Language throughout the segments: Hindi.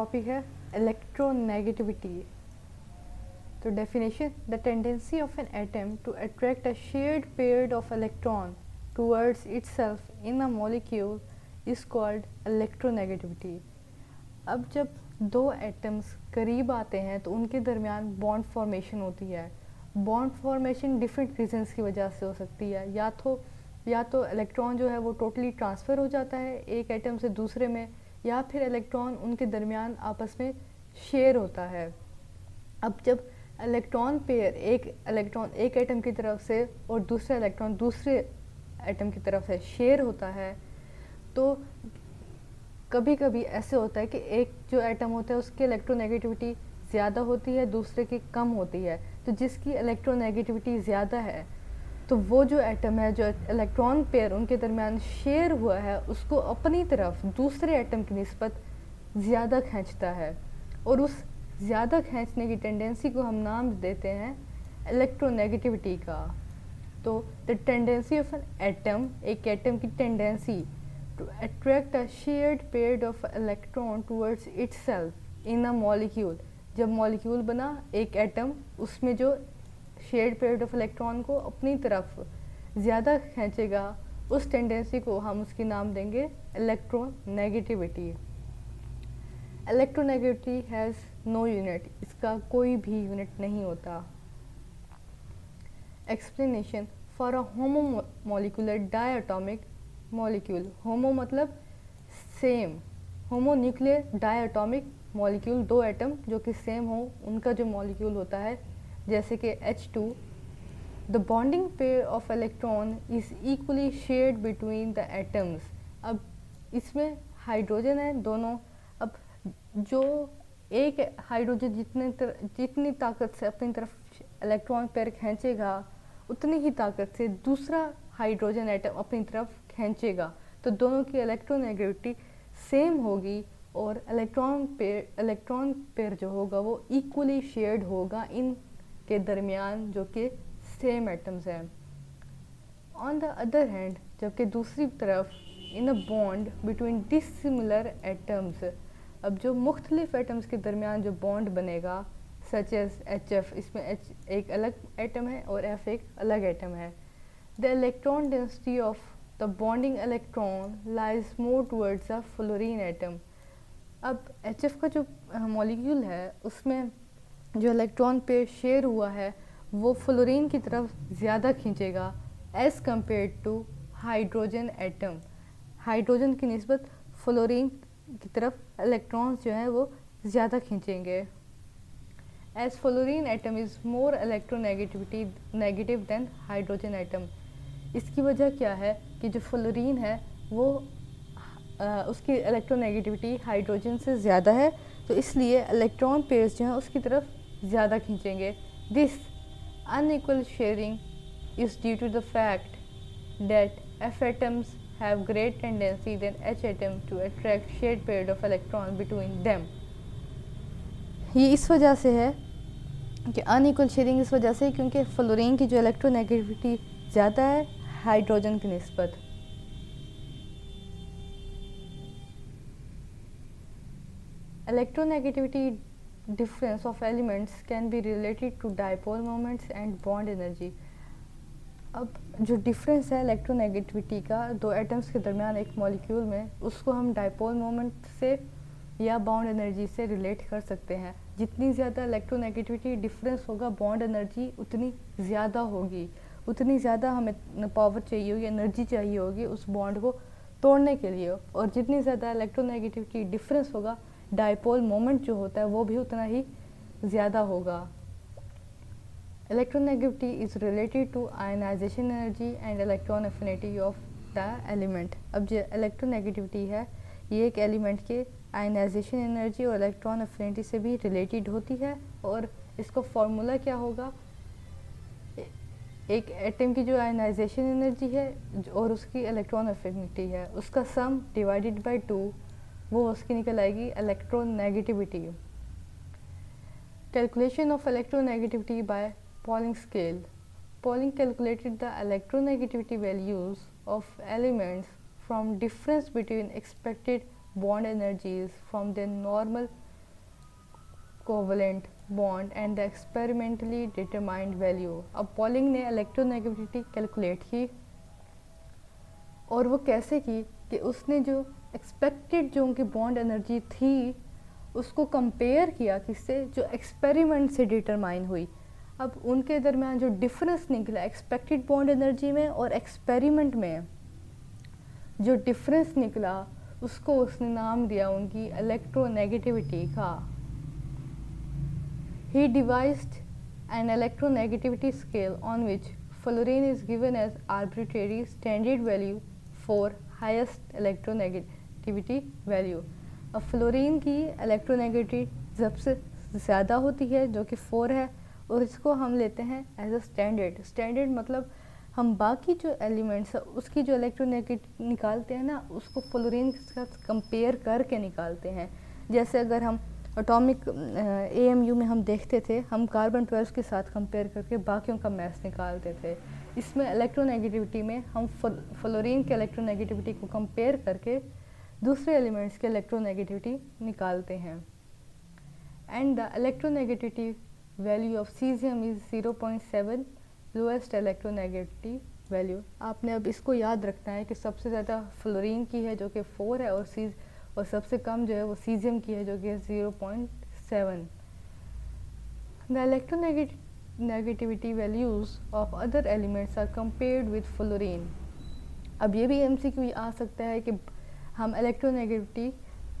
टॉपिक है इलेक्ट्रोनेगेटिविटी। तो definition, the tendency of an atom to attract a shared pair of electron towards itself in a molecule is called electronegativity. अब जब दो एटम्स करीब आते हैं तो उनके दरमियान बॉन्ड फॉर्मेशन होती है। बॉन्ड फॉर्मेशन डिफरेंट रीजंस की वजह से हो सकती है। या तो इलेक्ट्रॉन जो है वो टोटली ट्रांसफ़र हो जाता है एक एटम से दूसरे में, या फिर इलेक्ट्रॉन उनके दरमियान आपस में शेयर होता है। अब जब इलेक्ट्रॉन पेयर एक एटम की तरफ से और दूसरा इलेक्ट्रॉन दूसरे एटम की तरफ से शेयर होता है, तो कभी कभी ऐसे होता है कि एक जो एटम होता है उसकी इलेक्ट्रोनेगेटिविटी ज़्यादा होती है, दूसरे की कम होती है। तो जिसकी इलेक्ट्रोनेगेटिविटी ज़्यादा है तो वो जो एटम है, जो इलेक्ट्रॉन पेयर उनके दरमियान शेयर हुआ है, उसको अपनी तरफ दूसरे एटम की निस्बत ज़्यादा खींचता है, और उस ज़्यादा खींचने की टेंडेंसी को हम नाम देते हैं इलेक्ट्रोनेगेटिविटी का। तो the tendency of an atom, एक एटम की tendency to attract a shared pair of electron towards itself in a molecule. जब मॉलिक्यूल बना एक एटम, उसमें जो शेयर्ड पेयर ऑफ इलेक्ट्रॉन को अपनी तरफ ज़्यादा खींचेगा, उस टेंडेंसी को हम उसकी नाम देंगे electronegativity. Electronegativity has no unit, इसका कोई भी यूनिट नहीं होता। Explanation, for a homomolecular diatomic molecule. Homo मतलब सेम, होमोन्यूक्लियर डायटोमिक मॉलिक्यूल, दो एटम जो कि सेम हो उनका जो मॉलिक्यूल होता है, जैसे कि H2, the bonding pair of electron is equally shared between the atoms. अब इसमें हाइड्रोजन है दोनों। अब जो एक हाइड्रोजन जितनी ताकत से अपनी तरफ इलेक्ट्रॉन पेयर खींचेगा, उतनी ही ताकत से दूसरा हाइड्रोजन एटम अपनी तरफ खींचेगा। तो दोनों की इलेक्ट्रोनेगेटिविटी सेम होगी और इलेक्ट्रॉन पेयर जो होगा वो इक्वली शेयर्ड होगा इन के दरमियान जो कि सेम एटम्स हैं। ऑन द अदर हैंड, जबकि दूसरी तरफ in a bond between dissimilar atoms, अब जो मुख्तलिफ एटम्स के दरमियान जो बॉन्ड बनेगा, सच एज HF, इसमें H एक अलग एटम है और F एक अलग एटम है, the electron density of the bonding electron lies more towards a fluorine atom. अब HF का जो मॉलिक्यूल है उसमें जो इलेक्ट्रॉन पे शेयर हुआ है वो फ्लोरीन की तरफ ज़्यादा खींचेगा as compare to hydrogen atom. Hydrogen की निस्बत फ्लोरीन की तरफ इलेक्ट्रॉन्स जो हैं वो ज़्यादा खींचेंगे। As fluorine atom is more electronegativity negative than hydrogen atom. इसकी वजह क्या है कि जो फ्लोरीन है वो उसकी इलेक्ट्रोनेगेटिविटी हाइड्रोजन से ज़्यादा है, तो इसलिए इलेक्ट्रॉन पेयर्स जो हैं उसकी तरफ ज़्यादा खींचेंगे। This unequal sharing is due to the fact that F atoms have great tendency than H atom to attract shared pair of electron between them। ये इस वजह से है कि अनइक्वल शेयरिंग इस वजह से क्योंकि फ्लोरीन की जो इलेक्ट्रोनेगेटिविटी ज़्यादा है हाइड्रोजन की निस्बत। Electronegativity difference of elements can be related to dipole moments and bond energy। अब जो डिफरेंस है इलेक्ट्रोनेगेटिविटी का दो एटम्स के दरमियान एक मॉलिक्यूल में, उसको हम डाइपोल मोमेंट से या बॉन्ड एनर्जी से रिलेट कर सकते हैं। जितनी ज़्यादा इलेक्ट्रोनेगेटिविटी डिफरेंस होगा, बॉन्ड एनर्जी उतनी ज़्यादा होगी, उतनी ज़्यादा हमें पावर चाहिए होगी, एनर्जी चाहिए होगी उस बॉन्ड को तोड़ने के लिए। और जितनी ज़्यादा इलेक्ट्रोनेगेटिविटी डिफरेंस होगा, डाइपोल मोमेंट जो होता है वो भी उतना ही ज़्यादा होगा। Electronegativity is related to ionization energy and electron affinity of the element. अब जो इलेक्ट्रोनेगेटिविटी है ये एक एलिमेंट के आयनाइजेशन एनर्जी और इलेक्ट्रॉन एफिनिटी से भी रिलेटेड होती है। और इसका फॉर्मूला क्या होगा, एक एटम की जो आयनाइजेशन एनर्जी है और उसकी इलेक्ट्रॉन एफिनिटी है, उसका सम डिवाइडेड बाय 2, वो उसकी निकल आएगी electronegativity. Calculation of electronegativity by Pauling scale। Pauling calculated the electronegativity values of elements from difference between expected bond energies from their normal covalent bond and the experimentally determined value. अब पॉलिंग ने इलेक्ट्रोनेगेटिविटी कैलकुलेट की, और वो कैसे की कि उसने जो एक्सपेक्टेड जो उनकी बॉन्ड एनर्जी थी उसको कंपेयर किया किससे, जो एक्सपेरिमेंट से डिटरमाइन हुई। अब उनके दरमियान जो डिफरेंस निकला एक्सपेक्टेड बॉन्ड एनर्जी में और एक्सपेरिमेंट में, जो डिफरेंस निकला उसको उसने नाम दिया उनकी इलेक्ट्रोनेगेटिविटी का। He devised an electronegativity scale on which fluorine is given as arbitrary standard value for highest electronegativity value। अब फ्लोरीन की इलेक्ट्रोनेगेटिविटी सबसे ज़्यादा होती है जो कि 4 है, और इसको हम लेते हैं एज अ स्टैंडर्ड। स्टैंडर्ड मतलब हम बाकी जो एलिमेंट्स है उसकी जो इलेक्ट्रोनेगेटिव निकालते हैं ना, उसको फ्लोरीन के साथ कंपेयर करके निकालते हैं। जैसे अगर हम एटॉमिक AMU में हम देखते थे, हम कार्बन 12 के साथ कंपेयर करके बाकियों का मैस निकालते थे। इसमें इलेक्ट्रोनेगेटिविटी में हम फ्लोरीन के इलेक्ट्रोनेगेटिविटी को कंपेयर करके दूसरे एलिमेंट्स के इलेक्ट्रोनेगेटिविटी निकालते हैं। And the electronegativity value of caesium is 0.7 lowest electronegativity value. आपने अब इसको याद रखना है कि सबसे ज़्यादा फ्लोरीन की है जो कि 4 है, और सबसे कम जो है वो सीजियम की है जो कि 0.7। The electronegativity values of other elements are compared with fluorine. अब ये भी MCQ आ सकता है कि हम इलेक्ट्रोनेगेटिविटी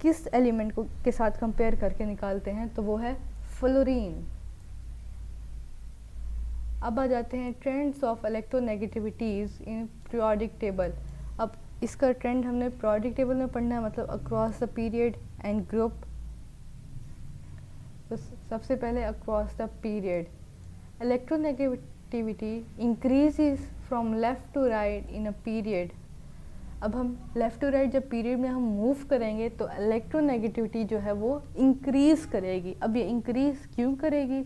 किस एलिमेंट को के साथ कंपेयर करके निकालते हैं, तो वो है फ्लोरीन। अब आ जाते हैं trends of electronegativities in periodic table. अब इसका ट्रेंड हमने पीरियोडिक टेबल में पढ़ना है, मतलब across the period and group. तो सबसे पहले across the period, electronegativity increases from left to right in a period. अब हम लेफ़्ट टू राइट जब पीरियड में हम मूव करेंगे तो इलेक्ट्रोनेगेटिविटी जो है वो इंक्रीज़ करेगी। अब ये इंक्रीज़ क्यों करेगी?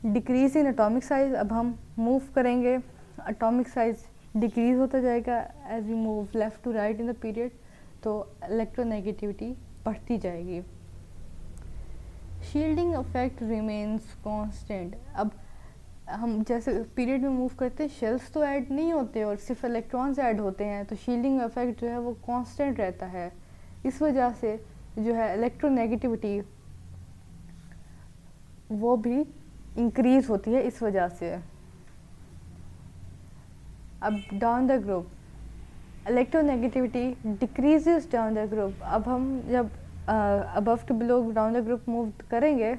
Decrease in atomic size. अब हम मूव करेंगे, एटॉमिक साइज डिक्रीज होता जाएगा as we move left to right in the period, तो इलेक्ट्रोनेगेटिविटी बढ़ती जाएगी। Shielding effect remains constant. अब हम जैसे पीरियड में मूव करते हैं, शेल्स तो ऐड नहीं होते और सिर्फ इलेक्ट्रॉन्स ऐड होते हैं, तो शील्डिंग इफेक्ट जो है वो कांस्टेंट रहता है। इस वजह से जो है इलेक्ट्रोनेगेटिविटी वो भी इंक्रीज होती है इस वजह से। अब down the group, electronegativity decreases down the group. अब हम जब above to below down the group move करेंगे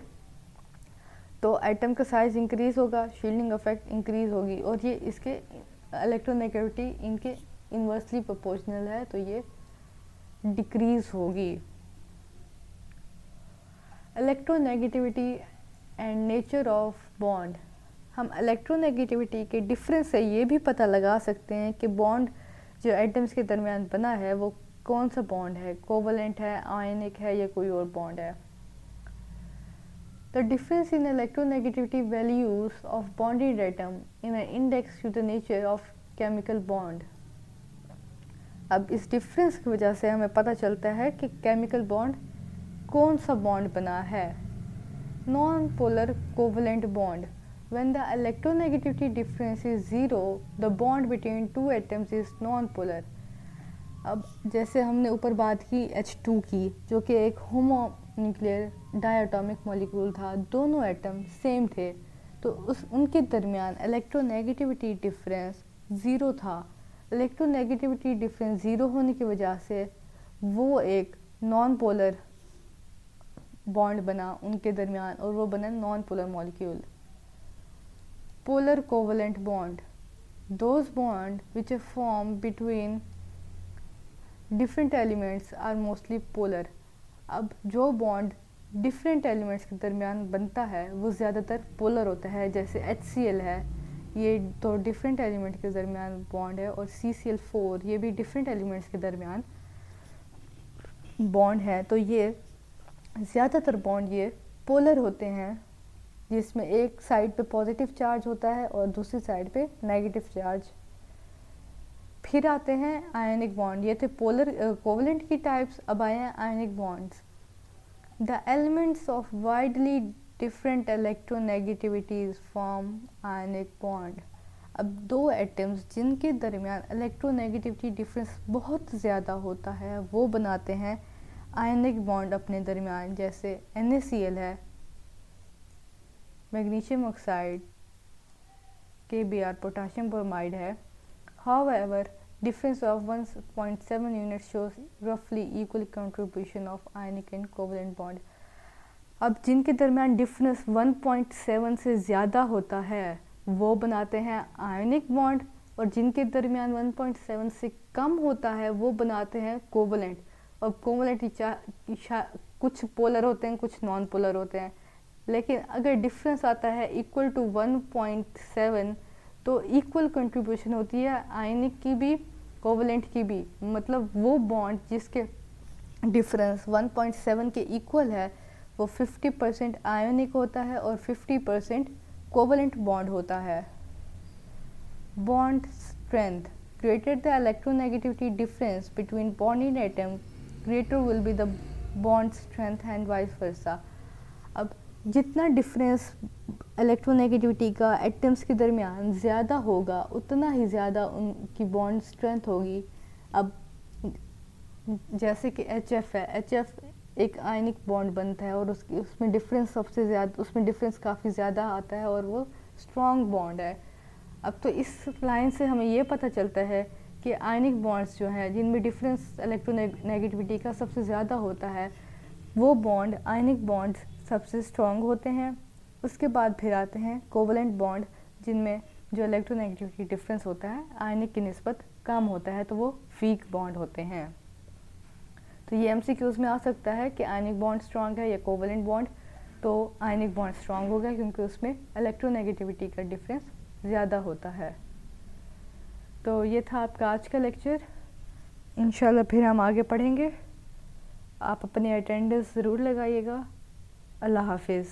तो एटम का साइज इंक्रीज होगा, शील्डिंग इफेक्ट इंक्रीज होगी, और ये इसके इलेक्ट्रोनेगेटिविटी इनके इन्वर्सली प्रोपोर्शनल है, तो ये डिक्रीज होगी। Electronegativity and nature of bond. हम इलेक्ट्रोनेगेटिविटी के डिफरेंस से ये भी पता लगा सकते हैं कि बॉन्ड जो एटम्स के दरमियान बना है वो कौन सा बॉन्ड है, कोवलेंट है, आयनिक है, या कोई और बॉन्ड है। The difference in electronegativity values of bonded atom in an index to the nature of chemical bond. अब इस डिफरेंस की वजह से हमें पता चलता है कि केमिकल बॉन्ड कौन सा बॉन्ड बना है। Non-polar covalent bond. When the electronegativity difference is 0, the bond between two atoms is non-polar. अब जैसे हमने ऊपर बात की H2 की, जो कि एक होमोन्यूक्लियर डायटोमिक मॉलिक्यूल था, दोनों एटम सेम थे, तो उनके दरमियान इलेक्ट्रोनेगेटिविटी डिफरेंस 0 था। इलेक्ट्रोनेगेटिविटी डिफरेंस 0 होने की वजह से वो एक नॉन पोलर बॉन्ड बना उनके दरमियान, और वो बना non polar molecule. Polar covalent bond, those bond which are form between different elements are mostly polar. अब जो बॉन्ड डिफरेंट एलिमेंट्स के दरमियान बनता है वो ज़्यादातर पोलर होता है। जैसे HCl है, ये तो डिफरेंट एलिमेंट के दरमियान बॉन्ड है, और CCl4 ये भी डिफरेंट एलिमेंट्स के दरमियान बॉन्ड है। तो ये ज़्यादातर बॉन्ड ये पोलर होते हैं, जिसमें एक साइड पे पॉजिटिव चार्ज होता है और दूसरी साइड पे नेगेटिव चार्ज। फिर आते हैं आयनिक बॉन्ड। ये थे पोलर कोवलेंट की टाइप्स, अब आए हैं आयनिक bonds. The elements of widely different electronegativities form ionic bond. अब दो एटम्स जिनके दरमियान इलेक्ट्रोनेगेटिविटी डिफरेंस बहुत ज़्यादा होता है वो बनाते हैं आयनिक बॉन्ड अपने दरमियान, जैसे NaCl है, magnesium oxide, KBr potassium bromide है। However, difference of 1.7 units shows roughly equal contribution of ionic and covalent bond। अब जिनके दरमियान डिफरेंस 1.7 से ज़्यादा होता है वो बनाते हैं आयनिक बॉन्ड, और जिनके दरमियान 1.7 से कम होता है वो बनाते हैं कोवलेंट। और कोवलेंट कुछ पोलर होते हैं, कुछ नॉन पोलर होते हैं, लेकिन अगर डिफरेंस आता है इक्वल टू 1.7 तो इक्वल कंट्रीब्यूशन होती है आयनिक की भी कोवलेंट की भी। मतलब वो बॉन्ड जिसके डिफरेंस 1.7 के इक्वल है वो 50% आयनिक होता है और 50% कोवलेंट बॉन्ड होता है। Bond strength, greater the electronegativity difference between bonding atom, greater will be the bond strength and vice versa। अब जितना डिफरेंस इलेक्ट्रोनेगेटिविटी का एटम्स के दरमियान ज़्यादा होगा उतना ही ज़्यादा उनकी बॉन्ड स्ट्रेंथ होगी। अब जैसे कि HF है, HF एक आयनिक बॉन्ड बनता है और उसमें डिफरेंस सबसे ज़्यादा, उसमें डिफरेंस काफ़ी ज़्यादा आता है और वो स्ट्रॉन्ग बॉन्ड है। अब तो इस लाइन से हमें ये पता चलता है कि आयनिक बॉन्ड्स जो हैं जिनमें डिफरेंस इलेक्ट्रोनेगेटिविटी का सबसे ज़्यादा होता है वो बॉन्ड आयनिक बॉन्ड्स सबसे स्ट्रॉन्ग होते हैं। उसके बाद फिर आते हैं कोवलेंट बॉन्ड जिनमें जो इलेक्ट्रोनेगेटिविटी डिफरेंस होता है आयनिक की निस्बत कम होता है, तो वो वीक बॉन्ड होते हैं। तो ये MCQs में आ सकता है कि आयनिक बॉन्ड स्ट्रॉन्ग है या कोवलेंट बॉन्ड, तो आयनिक बॉन्ड स्ट्रॉन्ग होगा क्योंकि उसमें इलेक्ट्रोनेगेटिविटी का डिफरेंस ज़्यादा होता है। तो ये था आपका आज का लेक्चर। इंशाल्लाह फिर हम आगे पढ़ेंगे। आप अपनी अटेंडेंस ज़रूर लगाइएगा। अल्लाह हाफिज़।